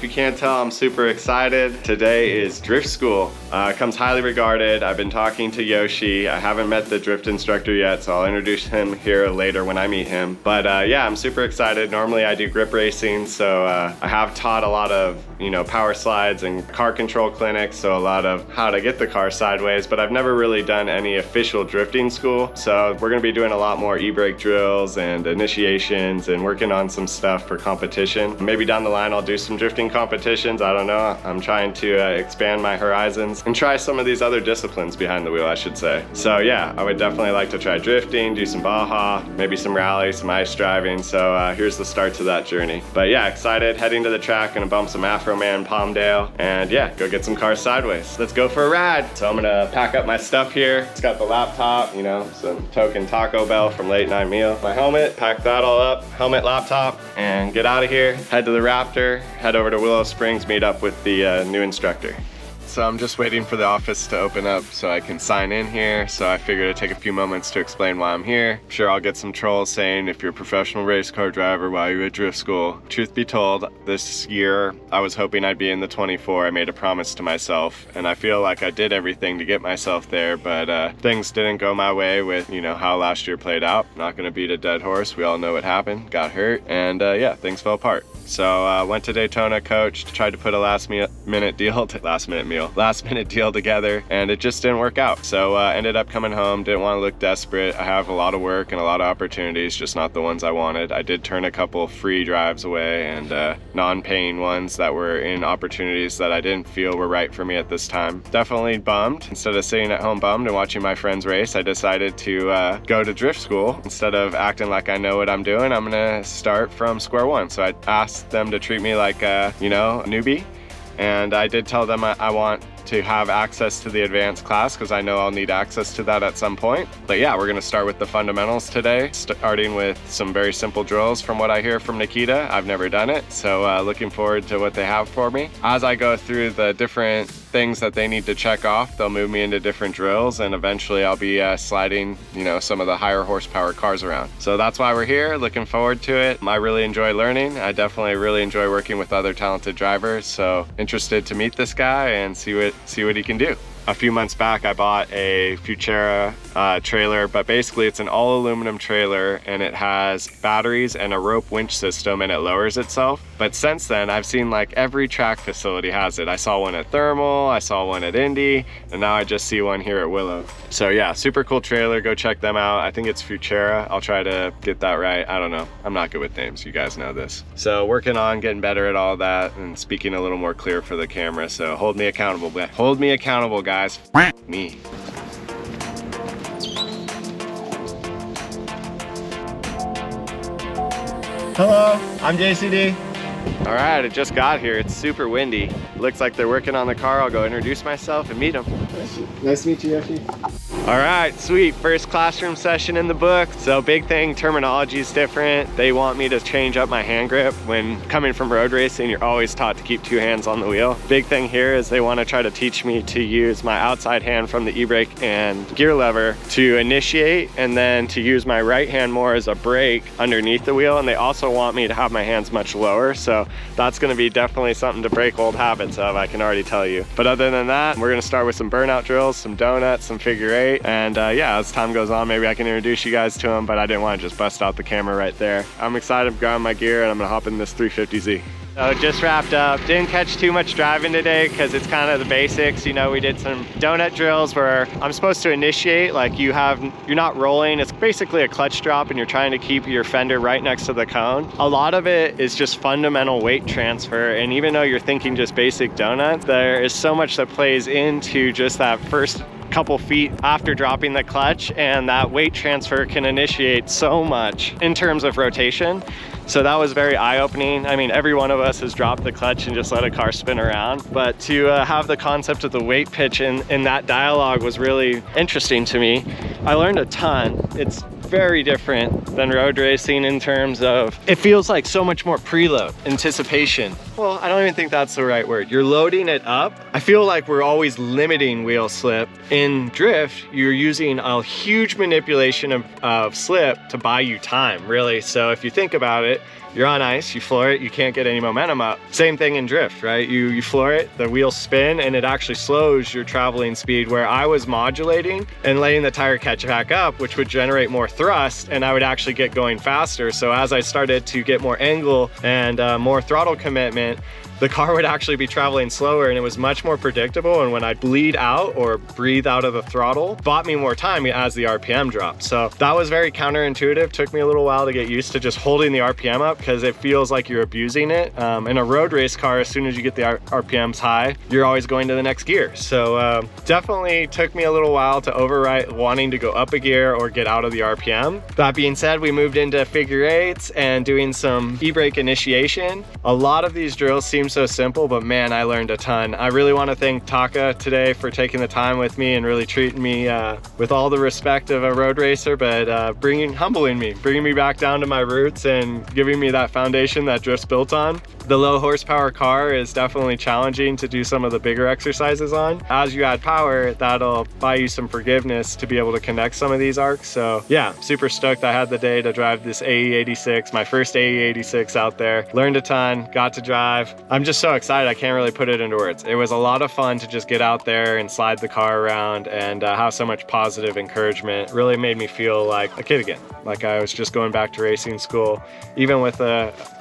you can't tell, I'm super excited. Today is drift school. Comes highly regarded. I've been talking to Yoshi. I haven't met the drift instructor yet, so I'll introduce him here later when I meet him. But yeah, I'm super excited. Normally I do grip racing, so I have taught a lot of, you know, power slides and car control clinics, so a lot of how to get the car sideways, but I've never really done any official drifting school. So we're gonna be doing a lot more e-brake drills and initiations and working on some stuff for competition. Maybe down the line I'll do some drifting competitions, I don't know. I'm trying to expand my horizons and try some of these other disciplines behind the wheel, I should say. So yeah, I would definitely like to try drifting, do some Baja, maybe some rally, some ice driving. So here's the start to that journey. But yeah, excited, heading to the track, gonna bump some Afro Man, Palmdale, and yeah, go get some cars sideways. Let's go for a ride. So I'm gonna pack up my stuff here. It's got the laptop, you know, some token Taco Bell from late night meal. My helmet, pack that all up, helmet, laptop, and get out of here. Head to the Raptor, head over to Willow Springs, meet up with the new instructor. So I'm just waiting for the office to open up so I can sign in here. So I figured it'd take a few moments to explain why I'm here. I'm sure I'll get some trolls saying, if you're a professional race car driver, why are you at drift school? Truth be told, this year I was hoping I'd be in the 24. I made a promise to myself, and I feel like I did everything to get myself there, but things didn't go my way with, you know, how last year played out. Not gonna beat a dead horse. We all know what happened. Got hurt, and yeah, things fell apart. So went to Daytona, coached, tried to put a last minute deal together, and it just didn't work out. So ended up coming home, didn't want to look desperate. I have a lot of work and a lot of opportunities, just not the ones I wanted. I did turn a couple free drives away and non-paying ones that were in opportunities that I didn't feel were right for me at this time. Definitely bummed. Instead of sitting at home bummed and watching my friends race, I decided to go to drift school. Instead of acting like I know what I'm doing, I'm gonna start from square one. So I asked them to treat me like you know, a newbie, and I did tell them I want to have access to the advanced class because I know I'll need access to that at some point. But yeah, we're gonna start with the fundamentals today, starting with some very simple drills from what I hear from Nikita. I've never done it, so looking forward to what they have for me. As I go through the different things that they need to check off, they'll move me into different drills, and eventually I'll be sliding, you know, some of the higher horsepower cars around. So that's why we're here, looking forward to it. I really enjoy learning. I definitely really enjoy working with other talented drivers, so interested to meet this guy and see what he can do. A few months back, I bought a Futura trailer, but basically it's an all aluminum trailer, and it has batteries and a rope winch system, and it lowers itself. But since then, I've seen like every track facility has it. I saw one at Thermal, I saw one at Indy, and now I just see one here at Willow. So yeah, super cool trailer, go check them out. I think it's Futura. I'll try to get that right. I don't know, I'm not good with names, you guys know this. So working on getting better at all that and speaking a little more clear for the camera. So hold me accountable, guys. Me. Hello, I'm JCD. All right, I just got here. It's super windy. Looks like they're working on the car. I'll go introduce myself and meet them. Nice to meet you, Yoshi. All right, sweet. First classroom session in the book. So big thing, terminology is different. They want me to change up my hand grip. When coming from road racing, you're always taught to keep two hands on the wheel. Big thing here is they want to try to teach me to use my outside hand from the e-brake and gear lever to initiate, and then to use my right hand more as a brake underneath the wheel. And they also want me to have my hands much lower. So that's going to be definitely something to break old habits of, I can already tell you. But other than that, we're going to start with some burnout drills, some donuts, some figure eight. And yeah, as time goes on, maybe I can introduce you guys to them, but I didn't want to just bust out the camera right there. I'm excited to grab my gear, and I'm gonna hop in this 350Z. So just wrapped up. Didn't catch too much driving today because it's kind of the basics. You know, we did some donut drills where I'm supposed to initiate, like you're not rolling. It's basically a clutch drop, and you're trying to keep your fender right next to the cone. A lot of it is just fundamental weight transfer. And even though you're thinking just basic donuts, there is so much that plays into just that first couple feet after dropping the clutch, and that weight transfer can initiate so much in terms of rotation. So that was very eye-opening. I mean, every one of us has dropped the clutch and just let a car spin around, but to have the concept of the weight pitch in that dialogue was really interesting to me. I learned a ton. It's very different than road racing in terms of, it feels like so much more preload, anticipation. well, I don't even think that's the right word. You're loading it up. I feel like we're always limiting wheel slip. In drift, you're using a huge manipulation of slip to buy you time, really. So if you think about it, you're on ice, you floor it, you can't get any momentum up. Same thing in drift, right? You floor it, the wheels spin, and it actually slows your traveling speed, where I was modulating and letting the tire catch back up, which would generate more thrust, and I would actually get going faster. So as I started to get more angle and more throttle commitment, the car would actually be traveling slower, and it was much more predictable. And when I bleed out or breathe out of the throttle, bought me more time as the RPM dropped. So that was very counterintuitive. Took me a little while to get used to just holding the RPM up, because it feels like you're abusing it. In a road race car, as soon as you get the RPMs high, you're always going to the next gear. So definitely took me a little while to overwrite wanting to go up a gear or get out of the RPM. That being said, we moved into figure eights and doing some e-brake initiation. A lot of these drills seem so simple, but man, I learned a ton. I really want to thank Taka today for taking the time with me and really treating me with all the respect of a road racer, but humbling me, bringing me back down to my roots and giving me that foundation that drift's built on. The low horsepower car is definitely challenging to do some of the bigger exercises on. As you add power, that'll buy you some forgiveness to be able to connect some of these arcs. So yeah, super stoked I had the day to drive this AE86, my first AE86 out there. Learned a ton, got to drive. I'm just so excited, I can't really put it into words. It was a lot of fun to just get out there and slide the car around and have so much positive encouragement. Really made me feel like a kid again, like I was just going back to racing school. Even with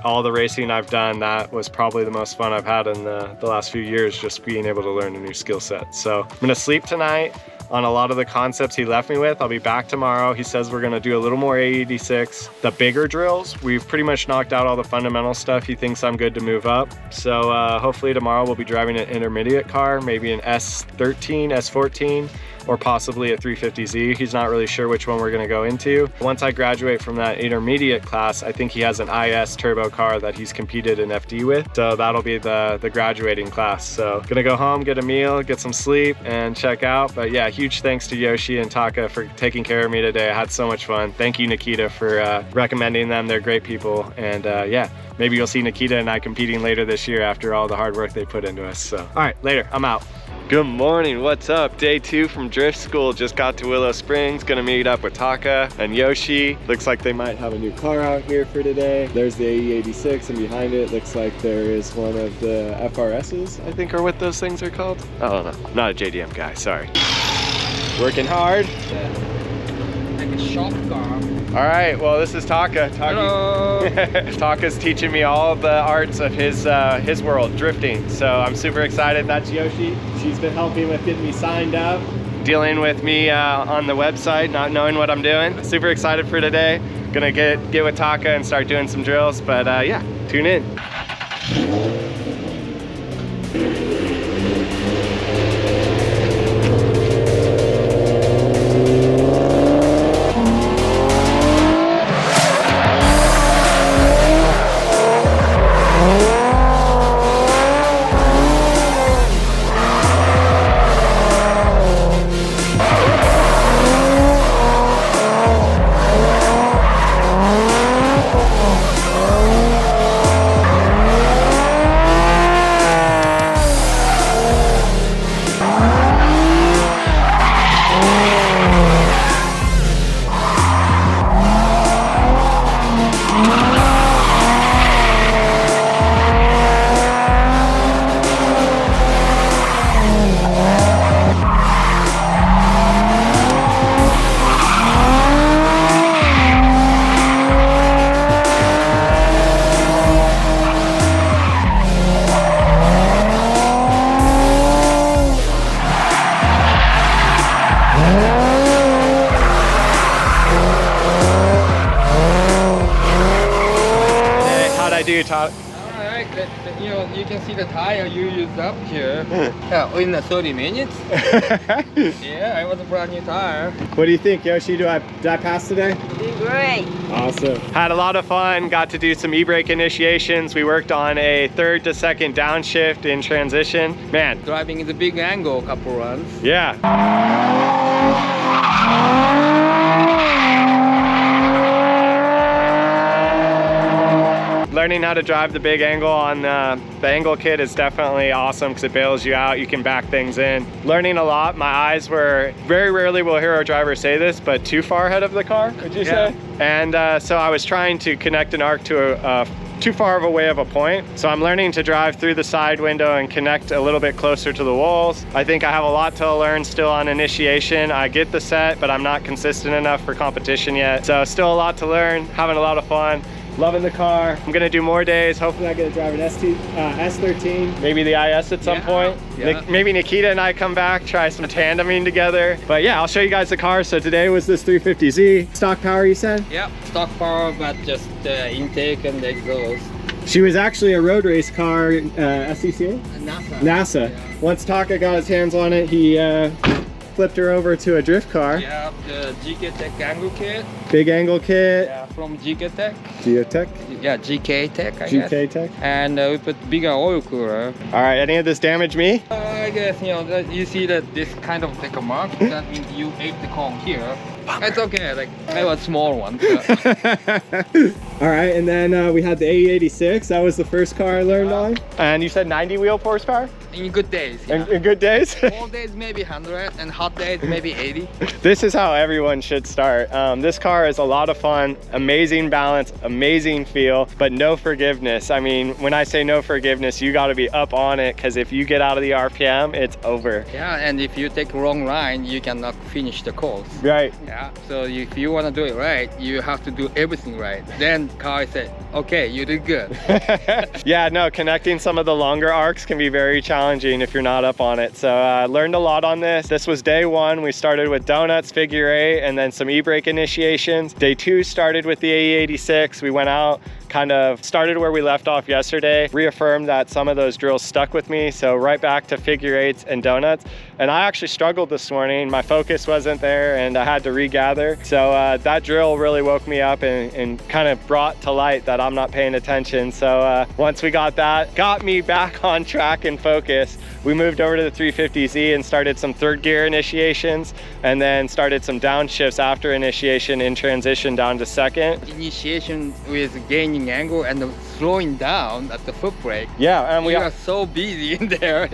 all the racing I've done, that was probably the most fun I've had in the last few years, just being able to learn a new skill set. So I'm gonna sleep tonight on a lot of the concepts he left me with. I'll be back tomorrow. He says we're gonna do a little more AE86. The bigger drills, we've pretty much knocked out all the fundamental stuff. He thinks I'm good to move up. So hopefully tomorrow we'll be driving an intermediate car, maybe an S13, S14, or possibly a 350Z. He's not really sure which one we're gonna go into. Once I graduate from that intermediate class, I think he has an IS turbo car that he's competed in FD with. So that'll be the graduating class. So gonna go home, get a meal, get some sleep, and check out. But yeah, huge thanks to Yoshi and Taka for taking care of me today. I had so much fun. Thank you, Nikita, for recommending them. They're great people. And yeah, maybe you'll see Nikita and I competing later this year after all the hard work they put into us. So, all right, later, I'm out. Good morning, what's up? Day 2 from drift school. Just got to Willow Springs, gonna meet up with Taka and Yoshi. Looks like they might have a new car out here for today. There's the AE86, and behind it looks like there is one of the FRSs, I think are what those things are called. I don't know, not a JDM guy, sorry. Working hard. Like a shop car. All right, well, this is Taka. Hello. Taka's teaching me all the arts of his world, drifting. So I'm super excited. That's Yoshi. She's been helping with getting me signed up, dealing with me on the website, not knowing what I'm doing. Super excited for today. Gonna get with Taka and start doing some drills, but yeah, tune in. Alright, you can see the tire you used up here. Yeah, in 30 minutes. Yeah, it was a brand new tire. What do you think, Yoshi? Did I pass today? You did great. Awesome. Had a lot of fun, got to do some e-brake initiations. We worked on a 3rd to 2nd downshift in transition. Man. Driving in the big angle a couple runs. Yeah. Learning how to drive the big angle on the angle kit is definitely awesome because it bails you out. You can back things in. Learning a lot. My eyes were, very rarely will hear a driver say this, but too far ahead of the car, would you say? And so I was trying to connect an arc to a too far of a way of a point. So I'm learning to drive through the side window and connect a little bit closer to the walls. I think I have a lot to learn still on initiation. I get the set, but I'm not consistent enough for competition yet. So still a lot to learn, having a lot of fun. Loving the car. I'm gonna do more days. Hopefully I get to drive an S13, maybe the IS at some point. Maybe Nikita and I come back, try some tandeming together. But yeah, I'll show you guys the car. So today was this 350Z. Stock power, you said? Yep, stock power, but just intake and exhaust. She was actually a road race car, SCCA? NASA. Yeah. Once Taka got his hands on it, he flipped her over to a drift car. Yeah, the GK Tech angle kit. Big angle kit. Yeah, from GK Tech. Geotech? Yeah, GK Tech, I guess. GK Tech. And we put bigger oil cooler. All right, any of this damage me? I guess, you know, you see that this kind of like a mark, that means you ate the cone here. It's okay, like I was a small one. So. All right, and then we had the AE86. That was the first car I learned on. And you said 90 wheel horsepower? In good days. Yeah. In good days? Cold days maybe 100 and hot days maybe 80. This is how everyone should start. This car is a lot of fun, amazing balance, amazing feel, but no forgiveness. I mean, when I say no forgiveness, you got to be up on it, because if you get out of the RPM, it's over. Yeah, and if you take wrong line, you cannot finish the course. Right. Yeah, so if you want to do it right, you have to do everything right. Then car said, okay, you did good. Yeah, no, connecting some of the longer arcs can be very challenging if you're not up on it. So I learned a lot on this. This was day one. We started with donuts, figure eight, and then some e-brake initiations. Day two started with the AE86. We went out, kind of started where we left off yesterday, reaffirmed that some of those drills stuck with me. So right back to figure eights and donuts. And I actually struggled this morning. My focus wasn't there and I had to regather. So that drill really woke me up and kind of brought to light that I'm not paying attention. So once we got that, got me back on track and focus, we moved over to the 350Z and started some third gear initiations, and then started some downshifts after initiation in transition down to second. Initiation with gaining angle and slowing down at the foot brake. Yeah, and we are so busy in there.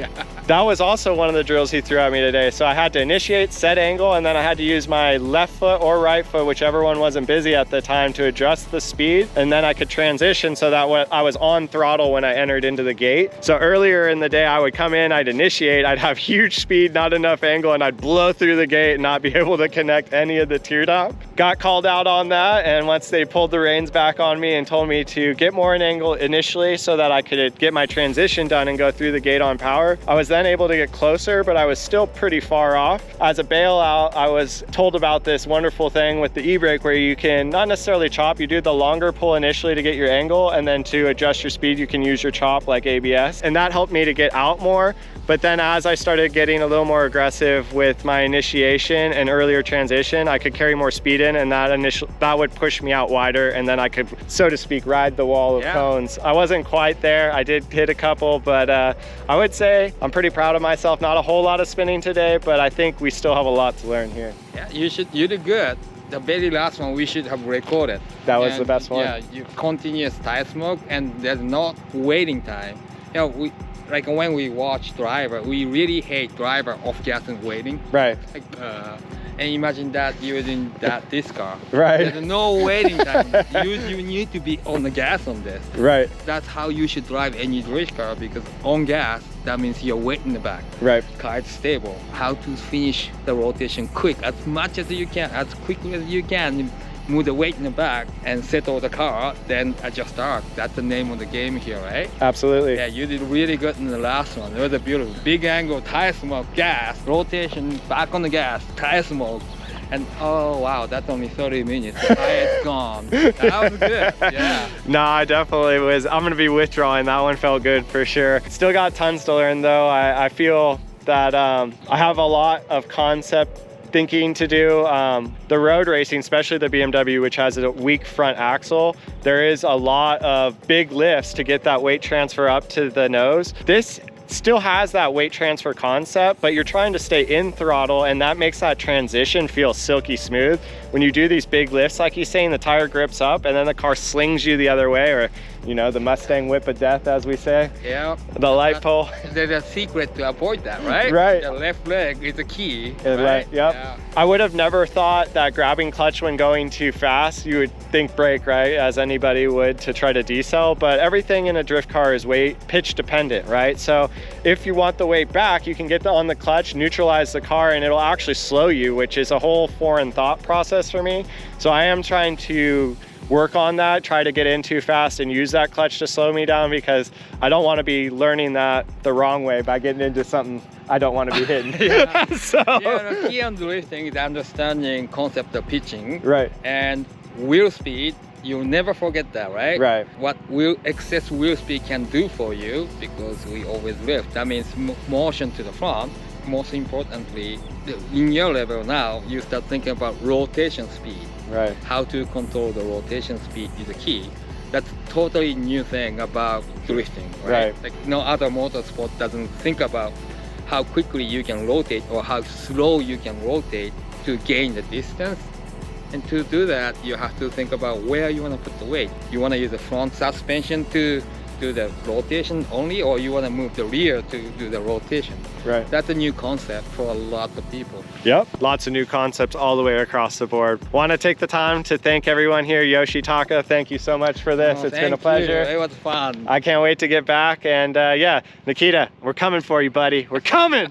That was also one of the drills he threw at me today. So I had to initiate, set angle, and then I had to use my left foot or right foot, whichever one wasn't busy at the time, to adjust the speed, and then I could transition so that I was on throttle when I entered into the gate. So earlier in the day, I would come in, I'd initiate, I'd have huge speed, not enough angle, and I'd blow through the gate and not be able to connect any of the teardrop. Got called out on that, and once they pulled the reins back on me and told me to get more in angle initially so that I could get my transition done and go through the gate on power, I was then able to get closer, but I was still pretty far off. As a bailout, I was told about this wonderful thing with the e-brake where you can not necessarily chop, you do the longer pull initially to get your angle, and then to adjust your speed, you can use your chop like ABS. And that helped me to get out more. But then as I started getting a little more aggressive with my initiation and earlier transition, I could carry more speed in, and that would push me out wider, and then I could, so to speak, ride the wall of cones. I wasn't quite there. I did hit a couple, but I would say I'm pretty proud of myself. Not a whole lot of spinning today, but I think we still have a lot to learn here. Yeah, you did good. The very last one we should have recorded. That was the best one. Yeah, you continuous tire smoke, and there's not waiting time. You know, like when we watch driver, we really hate driver off gas and waiting. Right. Like, and imagine that using this car. Right. There's no waiting time. you need to be on the gas on this. Right. That's how you should drive any race car, because on gas, that means you're weight in the back. Right. Car is stable. How to finish the rotation quick, as much as you can, as quickly as you can. Move the weight in the back and settle the car, then adjust arc. That's the name of the game here, right? Absolutely. Yeah, you did really good in the last one. It was a beautiful big angle, tire smoke, gas, rotation, back on the gas, tire smoke. And oh wow, that's only 30 minutes. The tire is gone. That was good. Yeah. No, I definitely was. I'm gonna be withdrawing. That one felt good for sure. Still got tons to learn though. I feel that I have a lot of concept thinking to do. The road racing, especially the BMW, which has a weak front axle, there is a lot of big lifts to get that weight transfer up to the nose. This still has that weight transfer concept, but you're trying to stay in throttle, and that makes that transition feel silky smooth. When you do these big lifts, like he's saying, the tire grips up and then the car slings you the other way, or you know, the Mustang whip of death, as we say. Yeah. The light pole. There's a secret to avoid that, right? Right. The left leg is the key. Right. Right? Yep. Yeah. I would have never thought that grabbing clutch when going too fast, you would think brake, right? As anybody would to try to decel, but everything in a drift car is weight pitch dependent, right? So if you want the weight back, you can get on the clutch, neutralize the car, and it'll actually slow you, which is a whole foreign thought process for me. So I am trying to work on that, try to get in too fast and use that clutch to slow me down, because I don't want to be learning that the wrong way by getting into something I don't want to be hitting. Yeah. So Yeah, the key on drifting is understanding concept of pitching. right. And wheel speed, you'll never forget that, right? Right. What excess wheel speed can do for you, because we always lift. That means motion to the front. Most importantly, in your level now, you start thinking about rotation speed. Right. How to control the rotation speed is the key. That's totally new thing about drifting, right? Right. Like no other motorsport doesn't think about how quickly you can rotate or how slow you can rotate to gain the distance. And to do that, you have to think about where you want to put the weight. You want to use the front suspension to do the rotation only, or you want to move the rear to do the rotation. Right. That's a new concept for a lot of people. Yep, lots of new concepts all the way across the board. Want to take the time to thank everyone here. Yoshi, Taka, thank you so much for this. Oh, It's been a thank pleasure. you. It was fun. I can't wait to get back. And yeah, Nikita, we're coming for you, buddy. We're coming.